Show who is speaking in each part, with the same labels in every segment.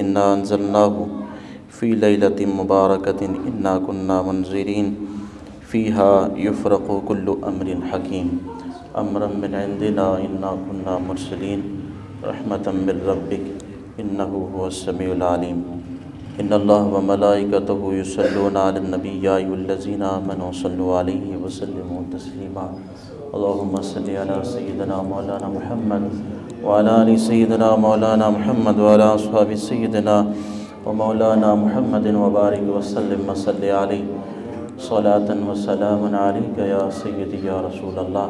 Speaker 1: إنا أنزلناه في ليلة مباركة إنا كنا منذرين فيها يفرق كل أمر حكيم أمرا من عندنا إنا كنا مرسلين رحمة من ربك إنه هو السميع العليم إن الله وملائكته يصلون على النبي يا أيها الذين آمنوا صلوا عليه وسلموا تسليما اللهم صل على سيدنا مولانا محمد وعلى آل سيدنا مولانا محمد وعلى أصحاب سيدنا ومولانا محمد وبارك وسلم وصل عليه صلاة وسلام عليك يا سيدي يا رسول اللہ۔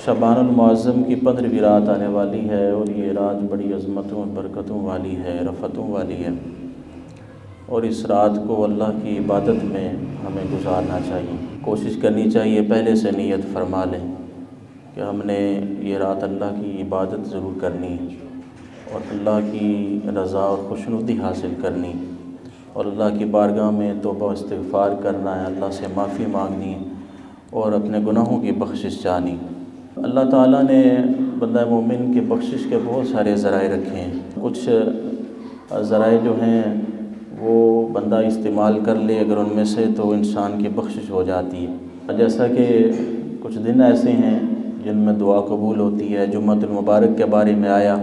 Speaker 1: شعبان المعظم کی 15ویں رات آنے والی ہے اور یہ رات بڑی عظمتوں اور برکتوں والی ہے، رفتوں والی ہے، اور اس رات کو اللہ کی عبادت میں ہمیں گزارنا چاہیے۔ کوشش کرنی چاہیے پہلے سے نیت فرما لیں کہ ہم نے یہ رات اللہ کی عبادت ضرور کرنی ہے اور اللہ کی رضا اور خوشنودی حاصل کرنی اور اللہ کی بارگاہ میں توبہ و استغفار کرنا ہے، اللہ سے معافی مانگنی ہے اور اپنے گناہوں کی بخشش چاہنی۔ اللہ تعالیٰ نے بندہ مومن کی بخشش کے بہت سارے ذرائع رکھے ہیں۔ کچھ ذرائع جو ہیں وہ بندہ استعمال کر لے اگر ان میں سے تو انسان کی بخشش ہو جاتی ہے، جیسا کہ کچھ دن ایسے ہیں جن میں دعا قبول ہوتی ہے۔ جمعۃ المبارک کے بارے میں آیا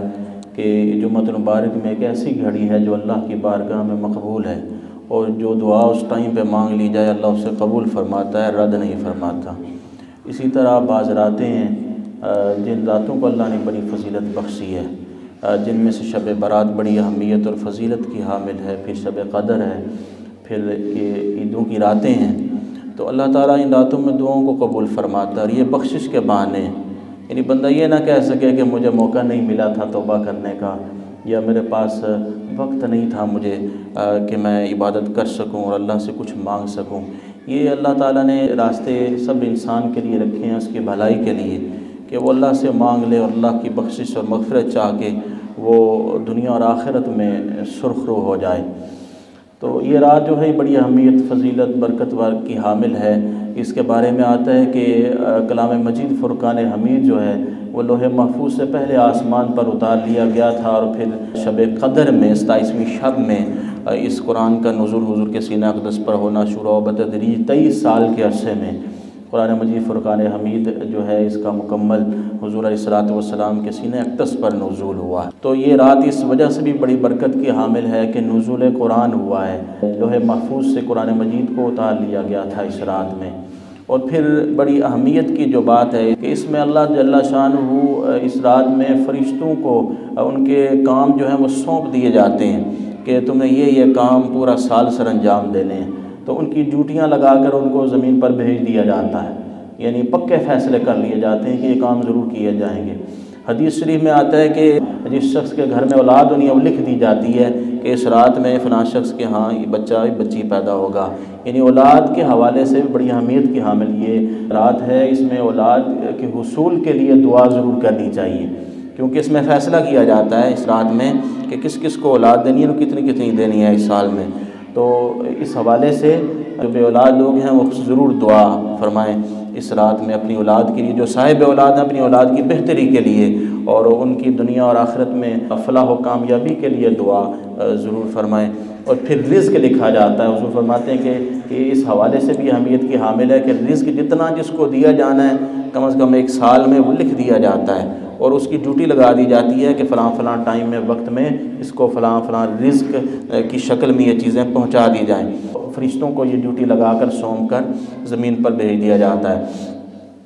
Speaker 1: کہ جمعۃ المبارک میں ایک ایسی گھڑی ہے جو اللہ کی بارگاہ میں مقبول ہے، اور جو دعا اس ٹائم پہ مانگ لی جائے اللہ اسے قبول فرماتا ہے، رد نہیں فرماتا۔ اسی طرح بعض راتیں ہیں جن راتوں کو اللہ نے بڑی فضیلت بخشی ہے، جن میں سے شب برات بڑی اہمیت اور فضیلت کی حامل ہے، پھر شب قدر ہے، پھر یہ عیدوں کی راتیں ہیں۔ تو اللہ تعالیٰ ان راتوں میں دعاؤں کو قبول فرماتا ہے، اور یہ بخشش کے بہانے ہیں۔ یعنی بندہ یہ نہ کہہ سکے کہ مجھے موقع نہیں ملا تھا توبہ کرنے کا، یا میرے پاس وقت نہیں تھا مجھے کہ میں عبادت کر سکوں اور اللہ سے کچھ مانگ سکوں۔ یہ اللہ تعالیٰ نے راستے سب انسان کے لیے رکھے ہیں اس کی بھلائی کے لیے، کہ وہ اللہ سے مانگ لے اور اللہ کی بخشش اور مغفرت چاہ کے وہ دنیا اور آخرت میں سرخرو ہو جائے۔ تو یہ رات جو ہے بڑی اہمیت، فضیلت، برکت کی حامل ہے۔ اس کے بارے میں آتا ہے کہ کلام مجید فرقان حمید جو ہے وہ لوح محفوظ سے پہلے آسمان پر اتار لیا گیا تھا، اور پھر شب قدر میں 27ویں شب میں اس قرآن کا نزول حضور کے سینہ اقدس پر ہونا شروع ہوا۔ بتدریج 23 سال کے عرصے میں قرآن مجید فرقان حمید جو ہے اس کا مکمل حضور علیہ الصلوۃ والسلام کے سینہ اقدس پر نزول ہوا۔ تو یہ رات اس وجہ سے بھی بڑی برکت کی حامل ہے کہ نزول قرآن ہوا ہے، لوح محفوظ سے قرآن مجید کو اتار لیا گیا تھا اس رات میں۔ اور پھر بڑی اہمیت کی جو بات ہے کہ اس میں اللہ جل شانہ اس رات میں فرشتوں کو ان کے کام جو ہیں وہ سونپ دیے جاتے ہیں کہ تمہیں یہ کام پورا سال سر انجام دینے ہیں، تو ان کی ڈیوٹیاں لگا کر ان کو زمین پر بھیج دیا جاتا ہے، یعنی پکے فیصلے کر لیے جاتے ہیں کہ یہ کام ضرور کیے جائیں گے۔ حدیث شریف میں آتا ہے کہ جس شخص کے گھر میں اولاد ہونی ہے وہ لکھ دی جاتی ہے کہ اس رات میں فلاں شخص کے ہاں یہ بچی پیدا ہوگا۔ یعنی اولاد کے حوالے سے بھی بڑی اہمیت کی حامل یہ رات ہے۔ اس میں اولاد کے حصول کے لیے دعا ضرور کرنی چاہیے، کیونکہ اس میں فیصلہ کیا جاتا ہے اس رات میں کہ کس کس کو اولاد دینی ہے اور کتنی دینی ہے اس سال میں۔ تو اس حوالے سے جو بے اولاد لوگ ہیں وہ ضرور دعا فرمائیں اس رات میں اپنی اولاد کے لیے، جو صاحب اولاد ہیں اپنی اولاد کی بہتری کے لیے اور ان کی دنیا اور آخرت میں فلاح و کامیابی کے لیے دعا ضرور فرمائیں۔ اور پھر رزق لکھا جاتا ہے، حضور فرماتے ہیں کہ اس حوالے سے بھی اہمیت کی حامل ہے کہ رزق جتنا جس کو دیا جانا ہے کم از کم ایک سال میں وہ لکھ دیا جاتا ہے، اور اس کی ڈیوٹی لگا دی جاتی ہے کہ فلاں ٹائم میں وقت میں اس کو فلاں رزق کی شکل میں یہ چیزیں پہنچا دی جائیں۔ فرشتوں کو یہ ڈیوٹی لگا کر سونپ کر زمین پر بھیج دیا جاتا ہے۔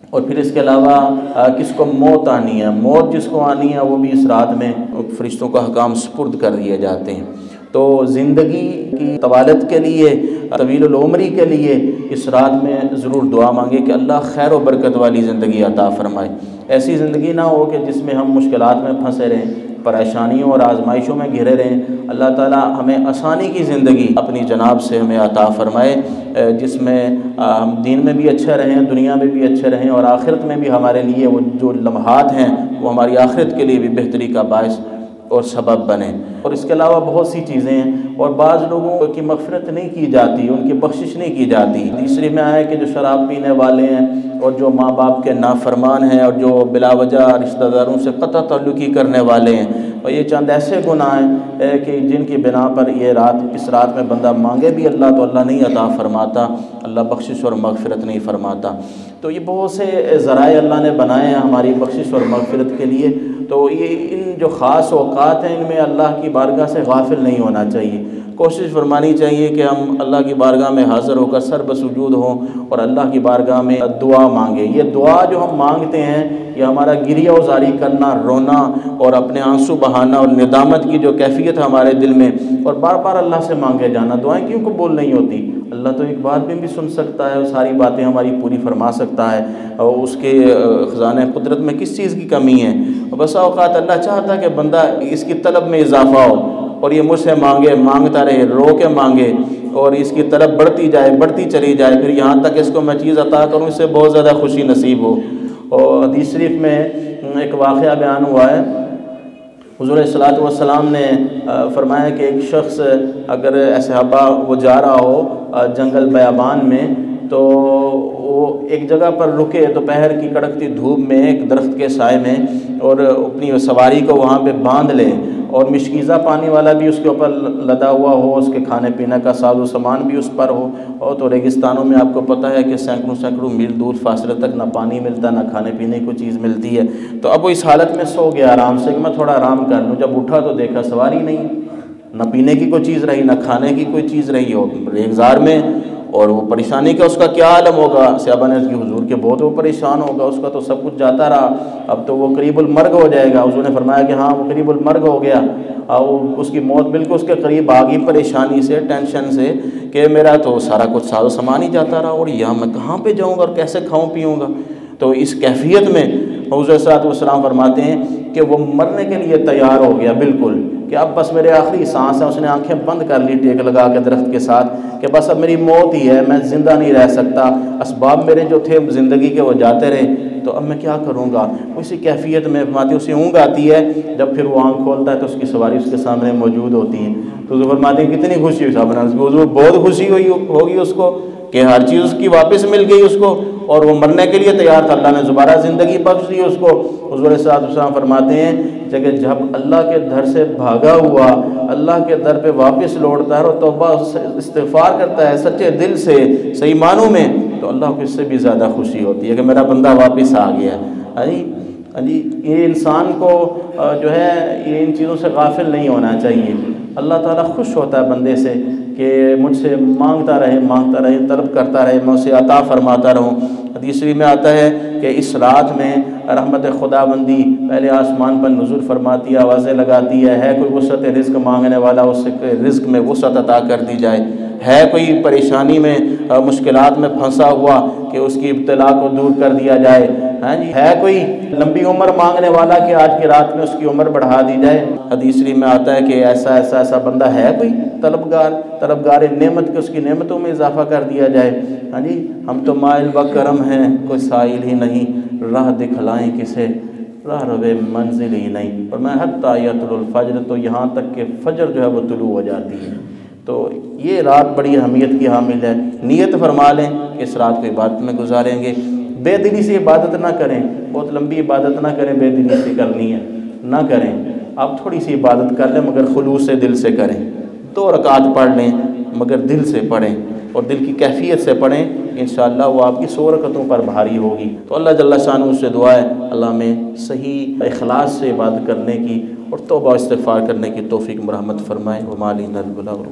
Speaker 1: اور پھر اس کے علاوہ کس کو موت آنی ہے، موت جس کو آنی ہے وہ بھی اس رات میں فرشتوں کا حکام سپرد کر دیے جاتے ہیں۔ تو زندگی کی طوالت کے لیے، طویل العمری کے لیے اس رات میں ضرور دعا مانگے کہ اللہ خیر و برکت والی زندگی عطا فرمائے۔ ایسی زندگی نہ ہو کہ جس میں ہم مشکلات میں پھنسے رہیں، پریشانیوں اور آزمائشوں میں گھرے رہیں۔ اللہ تعالیٰ ہمیں آسانی کی زندگی اپنی جناب سے ہمیں عطا فرمائے، جس میں ہم دین میں بھی اچھے رہیں، دنیا میں بھی اچھے رہیں، اور آخرت میں بھی ہمارے لیے وہ جو لمحات ہیں وہ ہماری آخرت کے لیے بھی بہتری کا باعث اور سبب بنے۔ اور اس کے علاوہ بہت سی چیزیں ہیں، اور بعض لوگوں کی مغفرت نہیں کی جاتی، ان کی بخشش نہیں کی جاتی۔ تیسری میں آیا کہ جو شراب پینے والے ہیں اور جو ماں باپ کے نافرمان ہیں اور جو بلا وجہ رشتہ داروں سے قطع تعلقی کرنے والے ہیں، اور یہ چند ایسے گناہ ہیں کہ جن کی بنا پر یہ اس رات میں بندہ مانگے بھی اللہ تو اللہ نہیں عطا فرماتا، اللہ بخشش اور مغفرت نہیں فرماتا۔ تو یہ بہت سے ذرائع اللہ نے بنائے ہیں ہماری بخشش اور مغفرت کے لیے، تو یہ ان جو خاص اوقات ہیں ان میں اللہ کی بارگاہ سے غافل نہیں ہونا چاہیے۔ کوشش فرمانی چاہیے کہ ہم اللہ کی بارگاہ میں حاضر ہو کر سر بسجود ہوں اور اللہ کی بارگاہ میں دعا مانگیں۔ یہ دعا جو ہم مانگتے ہیں یہ ہمارا گریہ وزاری کرنا، رونا اور اپنے آنسو بہانا اور ندامت کی جو کیفیت ہے ہمارے دل میں، اور بار بار اللہ سے مانگے جانا۔ دعائیں کیوں قبول نہیں ہوتی؟ اللہ تو ایک بات میں بھی سن سکتا ہے، ساری باتیں ہماری پوری فرما سکتا ہے، اور اس کے خزانہ قدرت میں کس چیز کی کمی ہے؟ بسا اوقات اللہ چاہتا ہے کہ بندہ اس کی طلب میں اضافہ ہو اور یہ مجھ سے مانگے، مانگتا رہے، رو کے مانگے، اور اس کی طلب بڑھتی جائے، بڑھتی چلی جائے، پھر یہاں تک اس کو میں چیز عطا کروں اس سے بہت زیادہ خوشی نصیب ہو۔ اور حدیث شریف میں ایک واقعہ بیان ہوا ہے، حضور صلی اللہ علیہ وسلم نے فرمایا کہ ایک شخص اگر صحابہ وہ جا رہا ہو جنگل بیابان میں، تو وہ ایک جگہ پر رکے دوپہر کی کڑکتی دھوپ میں ایک درخت کے سائے میں، اور اپنی سواری کو وہاں پہ باندھ لے، اور مشکیزہ پانی والا بھی اس کے اوپر لدا ہوا ہو، اس کے کھانے پینے کا ساز و سامان بھی اس پر ہو، اور تو ریگستانوں میں آپ کو پتہ ہے کہ سینکڑوں میل دور فاصلے تک نہ پانی ملتا نہ کھانے پینے کی چیز ملتی ہے۔ تو اب وہ اس حالت میں سو گیا آرام سے کہ میں تھوڑا آرام کر لوں، جب اٹھا تو دیکھا سواری نہیں، نہ پینے کی کوئی چیز رہی نہ کھانے کی کوئی چیز رہی، اور ریگزار میں، اور وہ پریشانی کا اس کا کیا عالم ہوگا؟ صحابہ نے اس کی حضور کے بہت وہ پریشان ہوگا، اس کا تو سب کچھ جاتا رہا، اب تو وہ قریب المرگ ہو جائے گا۔ حضور نے فرمایا کہ ہاں وہ قریب المرگ ہو گیا، اور اس کی موت بالکل اس کے قریب آ گئی، پریشانی سے، ٹینشن سے کہ میرا تو سارا کچھ ساز و سامان ہی جاتا رہا، اور یہاں میں کہاں پہ جاؤں گا اور کیسے کھاؤں پیوں گا؟ تو اس کیفیت میں حضور صلی اللہ علیہ وسلم فرماتے ہیں کہ وہ مرنے کے لیے تیار ہو گیا بالکل، کہ اب بس میرے آخری سانس ہے۔ اس نے آنکھیں بند کر لی ٹیک لگا کے درخت کے ساتھ کہ بس اب میری موت ہی ہے، میں زندہ نہیں رہ سکتا، اسباب میرے جو تھے زندگی کے وہ جاتے رہے، تو اب میں کیا کروں گا؟ اسی کیفیت میں فرماتے اسے اونگ آتی ہے، جب پھر وہ آنکھ کھولتا ہے تو اس کی سواری اس کے سامنے موجود ہوتی ہے۔ تو حضور فرماتے ہیں کتنی خوشی ہوئی صاحب، حضور بہت خوشی ہوگی اس کو کہ ہر چیز اس کی واپس مل گئی اس کو، اور وہ مرنے کے لیے تیار تھا، اللہ نے دوبارہ زندگی بخش دی اس کو۔ حضور صلی اللہ علیہ وسلم فرماتے ہیں کہ جب اللہ کے در سے بھاگا ہوا اللہ کے در پہ واپس لوٹتا ہے اور توبہ استغفار کرتا ہے سچے دل سے، صحیح معنوں میں، تو اللہ کو اس سے بھی زیادہ خوشی ہوتی ہے کہ میرا بندہ واپس آ گیا۔ یہ انسان کو جو ہے یہ ان چیزوں سے غافل نہیں ہونا چاہیے۔ اللہ تعالیٰ خوش ہوتا ہے بندے سے کہ مجھ سے مانگتا رہے، طلب کرتا رہے، میں اسے عطا فرماتا رہوں۔ حدیث میں آتا ہے کہ اس رات میں رحمت خدا بندی پہلے آسمان پر نزول فرماتی ہے، آوازیں لگاتی ہے کوئی وسعت رزق مانگنے والا اس سے رزق میں وسعت عطا کر دی جائے، ہے کوئی پریشانی میں مشکلات میں پھنسا ہوا کہ اس کی ابتلا کو دور کر دیا جائے، ہے کوئی لمبی عمر مانگنے والا کہ آج کی رات میں اس کی عمر بڑھا دی جائے۔ حدیث میں آتا ہے کہ ایسا بندہ ہے کوئی طلبگار نعمت کے اس کی نعمتوں میں اضافہ کر دیا جائے۔ ہم تو مائل و کرم ہیں کوئی سائل ہی نہیں، راہ دکھلائیں کسے راہ روے منزل ہی نہیں، اور میں حتیٰ یطلع الفجر، تو یہاں تک کہ فجر جو ہے وہ طلوع ہو جاتی ہے۔ تو یہ رات بڑی اہمیت کی حامل ہے، نیت فرما لیں کہ اس رات کو عبادت میں گزاریں گے، بے دلی سے عبادت نہ کریں، بہت لمبی عبادت نہ کریں، بے دلی سے کرنی ہے نہ کریں، آپ تھوڑی سی عبادت کر لیں مگر خلوص سے دل سے کریں، 2 رکعت پڑھ لیں مگر دل سے پڑھیں اور دل کی کیفیت سے پڑھیں، انشاءاللہ وہ آپ کی 100 رکعتوں پر بھاری ہوگی۔ تو اللہ جل شانہ سے دعا ہے اللہ میں صحیح اخلاص سے عبادت کرنے کی اور توبہ استغفار کرنے کی توفیق مرحمت فرمائے۔ وما علینا الا البلاغ۔